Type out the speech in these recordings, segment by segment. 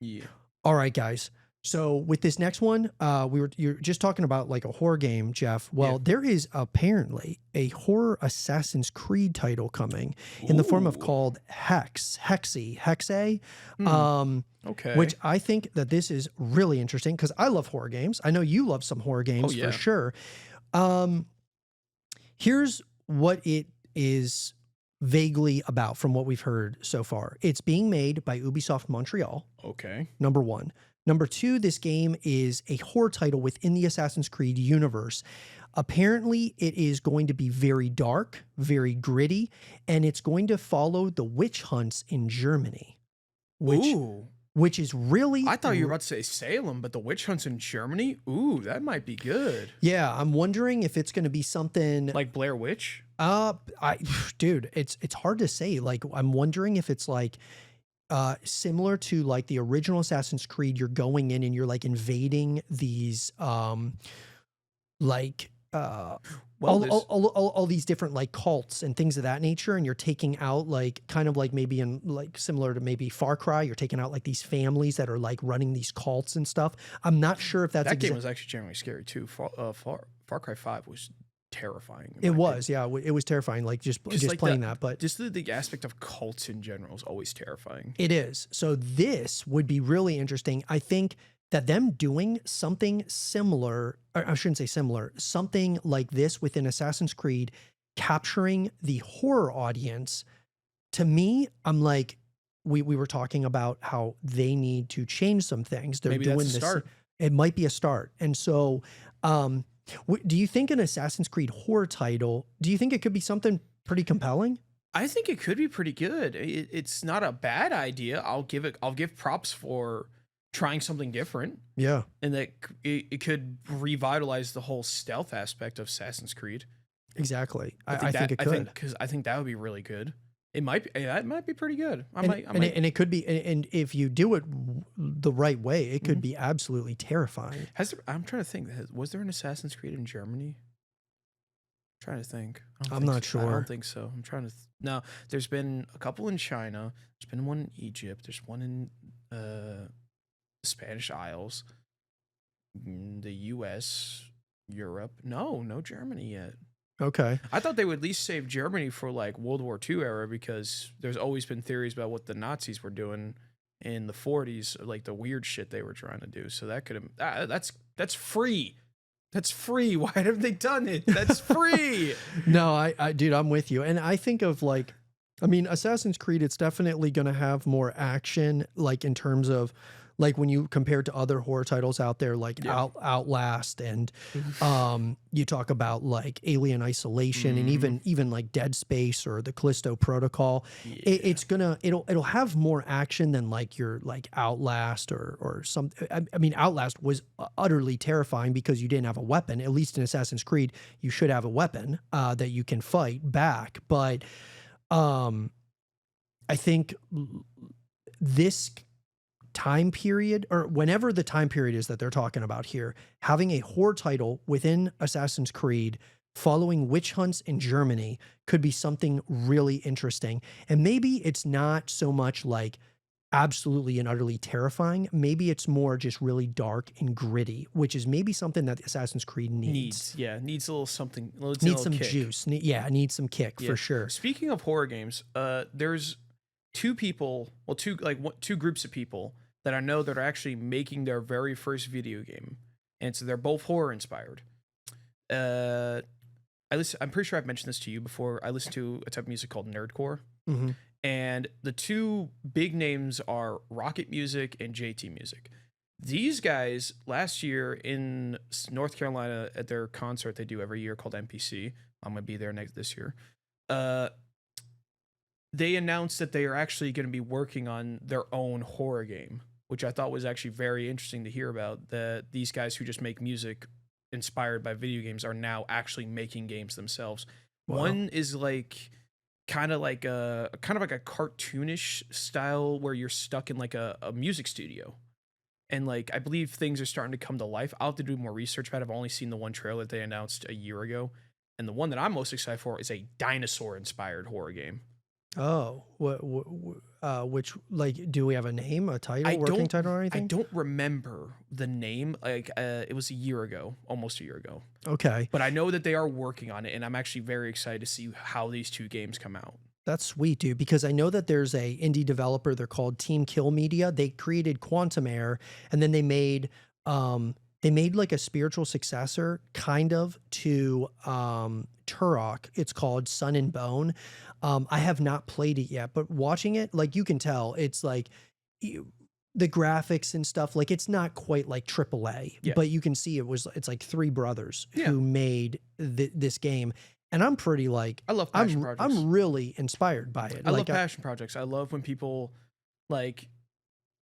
Yeah. All right, guys. So with this next one, you're just talking about like a horror game, Jeff. Yeah. Well, there is apparently a horror Assassin's Creed title coming in the form of Ooh. called Hexe, Hmm. um, which Okay. I think that this is really interesting because I love horror games. I know you love some horror Oh games for yeah. sure. Um, Here's what it is vaguely about from what we've heard so far. It's being made by Ubisoft Montreal. Okay. Number one. Number two, this game is a horror title within the Assassin's Creed universe. Apparently, it is going to be very dark, very gritty, and it's going to follow the witch hunts in Germany, which Ooh. which is really I thought you were about to say Salem, but the witch hunts in Germany? Ooh, that might be good. yeah. I'm wondering if it's going to be something. Like Blair Witch? I, dude, it's hard to say. Like, I'm wondering if it's like similar to like the original Assassin's Creed, you're going in and you're like invading these like Well, there's all these different like cults and things of that nature, and you're taking out like kind of like maybe in like similar to maybe Far Cry, you're taking out like these families that are like running these cults and stuff. I'm not sure if that's that game was actually generally scary too. Far Cry 5 was terrifying. it was, yeah, it was terrifying. Like just Like playing that, but just the aspect of cults in general is always terrifying. it is. So this would be really interesting. I think that them doing something similar, or I shouldn't say similar, something like this within Assassin's Creed, capturing the horror audience, to me, I'm like, we were talking about how they need to change some things. They're Maybe doing that's a this. start. It might be a start. And so, do you think an Assassin's Creed horror title, do you think it could be something pretty compelling? I think it could be pretty good. It's not a bad idea. I'll give props for trying something different, Yeah, and that it could revitalize the whole stealth aspect of Assassin's Creed. exactly. I think it I could. think because I think that would be really good. It might be. That might be pretty good. I And, might. I and, might. it could be, and if you do it the right way, it could Mhm. be absolutely terrifying. I'm trying to think. Was there an Assassin's Creed in Germany? Trying to think. I don't I'm think not so. I sure. don't think so. I'm trying to. No, there's been a couple in China. There's been one in Egypt. There's one in Spanish Isles, the U.S., Europe. No Germany yet. Okay. I thought they would at least save Germany for like World War II era because there's always been theories about what the Nazis were doing in the 40s, like the weird shit they were trying to do. So that could have that's free. That's free. Why haven't they done it? That's free. No, dude, I'm with you. And I think of like, I mean, Assassin's Creed, it's definitely going to have more action, like in terms of like when you compare to other horror titles out there, like Yeah. Outlast, and you talk about like Alien Isolation, and even like Dead Space or the Callisto Protocol. Yeah. It'll have more action than like your like Outlast or some. I mean, Outlast was utterly terrifying because you didn't have a weapon. At least in Assassin's Creed, you should have a weapon that you can fight back. But I think this time period, or whenever the time period is that they're talking about here, having a horror title within Assassin's Creed following witch hunts in Germany could be something really interesting. And maybe it's not so much like absolutely and utterly terrifying. Maybe it's more just really dark and gritty, which is maybe something that Assassin's Creed needs. Needs a little something. Needs some juice. Needs some kick for sure. Speaking of horror games, there's two groups of people that I know that are actually making their very first video game, and so they're both horror inspired. I'm pretty sure I've mentioned this to you before. I listen to a type of music called nerdcore, Mhm. and the two big names are Rocket Music and JT Music. These guys last year in North Carolina at their concert they do every year called NPC. I'm gonna be there this year. They announced that they are actually going to be working on their own horror game, which I thought was actually very interesting to hear about. That these guys who just make music inspired by video games are now actually making games themselves. Wow. One is like kind of like a cartoonish style where you're stuck in like a music studio. And like I believe things are starting to come to life. I'll have to do more research about it. I've only seen the one trailer that they announced a year ago. And the one that I'm most excited for is a dinosaur inspired horror game. Oh, which, like, do we have a name, a title, I working don't title, or I anything? don't remember the name. Like it was a year ago, almost a year ago. Okay, But I know that they are working on it, and I'm actually very excited to see how these two games come out. that's sweet, dude. Because I know that there's a indie developer. They're called Team Kill Media. They created Quantum Air, and then they made like a spiritual successor, kind of, to Turok. It's called Sun and Bone. I have not played it yet, but watching it, like, you can tell, it's like you, the graphics and stuff, like, it's not quite like AAA, Yeah. but you can see it's like three brothers Yeah. who made this game, and I'm pretty like I love passion projects. I'm really inspired by it. I Like, love passion projects. I love when people like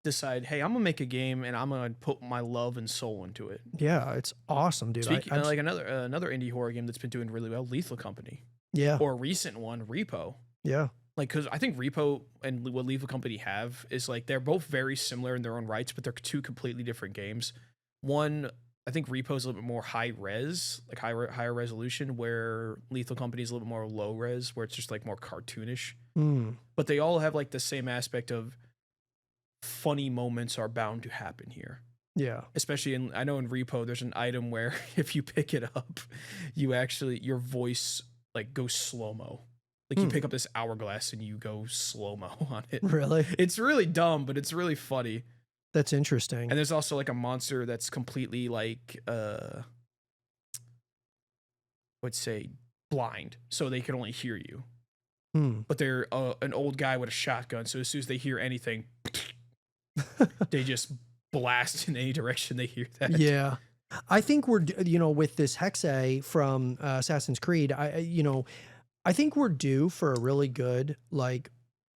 decide, hey, I'm gonna make a game and I'm gonna put my love and soul into it. yeah, it's awesome, dude. Speaking I'm, like another indie horror game that's been doing really well, Lethal Company, yeah, or a recent one, Repo. yeah, Like, because I think Repo and what Lethal Company have is like they're both very similar in their own rights, but they're two completely different games. One, I think Repo is a little bit more high res, like higher resolution, where Lethal Company is a little bit more low res, where it's just like more cartoonish. mm, But they all have like the same aspect of funny moments are bound to happen here. yeah, Especially I know in Repo, there's an item where if you pick it up, your voice like goes slow mo. Like you pick up this hourglass and you go slow mo on it. really, It's really dumb, but it's really funny. that's interesting. And there's also like a monster that's completely like I would say blind, so they can only hear you. Hmm. But they're an old guy with a shotgun, so as soon as they hear anything, they just blast in any direction they hear that. Yeah. I think with this Hexe from Assassin's Creed, I think we're due for a really good, like,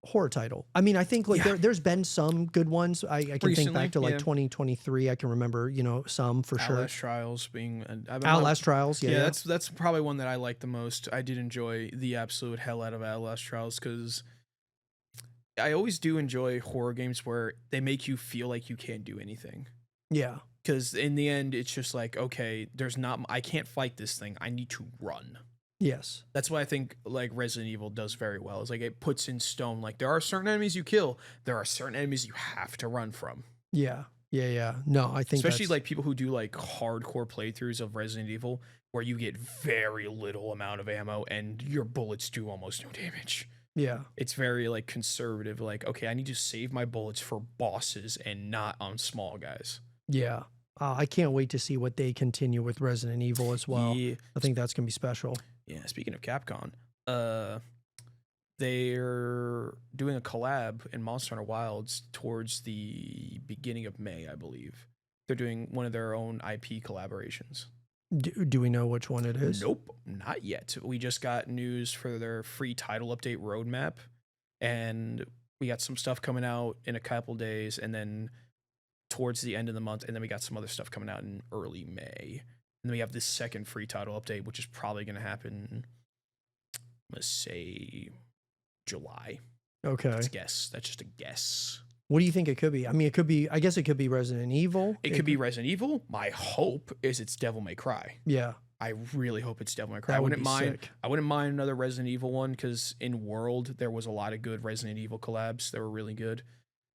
horror title. I mean, I think, like, Yeah. there's been some good ones. I can think Recently, back to like yeah. 2023. I can remember, some for sure. Outlast Trials being Outlast Trials. Yeah. yeah, that's probably one that I like the most. I did enjoy the absolute hell out of Outlast Trials because I always do enjoy horror games where they make you feel like you can't do anything. Yeah. Because in the end, it's just like, okay, I can't fight this thing. I need to run. Yes. That's why I think like Resident Evil does very well. It's like it puts in stone, like there are certain enemies you kill, there are certain enemies you have to run from. Yeah. Yeah. Yeah. No, I think Especially like people who do like hardcore playthroughs of Resident Evil where you get very little amount of ammo and your bullets do almost no damage. yeah. It's very like conservative, like, okay, I need to save my bullets for bosses and not on small guys. Yeah. I can't wait to see what they continue with Resident Evil as well. Yeah. I think that's gonna be special. Yeah, speaking of Capcom, they're doing a collab in Monster Hunter Wilds towards the beginning of May, I believe. They're doing one of their own IP collaborations. Do we know which one it is? Nope, not yet. We just got news for their free title update roadmap, and we got some stuff coming out in a couple days, and then towards the end of the month, and then we got some other stuff coming out in early May. And then we have this second free title update, which is probably going to happen, let's say, July. Okay. That's a guess. That's just a guess. What do you think it could be? I mean, I guess it could be Resident Evil. It could be Resident Evil. My hope is it's Devil May Cry. Yeah. I really hope it's Devil May Cry. That I would wouldn't be mind. sick. I wouldn't mind another Resident Evil one because in World there was a lot of good Resident Evil collabs that were really good.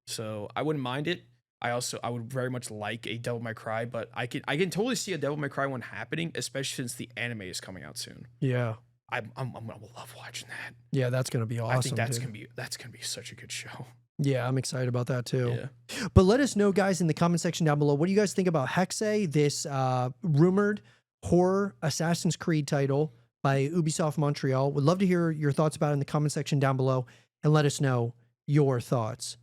So I wouldn't mind it. I would very much like a Devil May Cry, but I can totally see a Devil May Cry one happening, especially since the anime is coming out soon. Yeah. I'm gonna love watching that. Yeah, that's gonna be awesome. I think that's dude. gonna be such a good show. Yeah, I'm excited about that too. Yeah. But let us know, guys, in the comment section down below. What do you guys think about Hexe, this rumored horror Assassin's Creed title by Ubisoft Montreal? Would love to hear your thoughts about it in the comment section down below, and let us know your thoughts.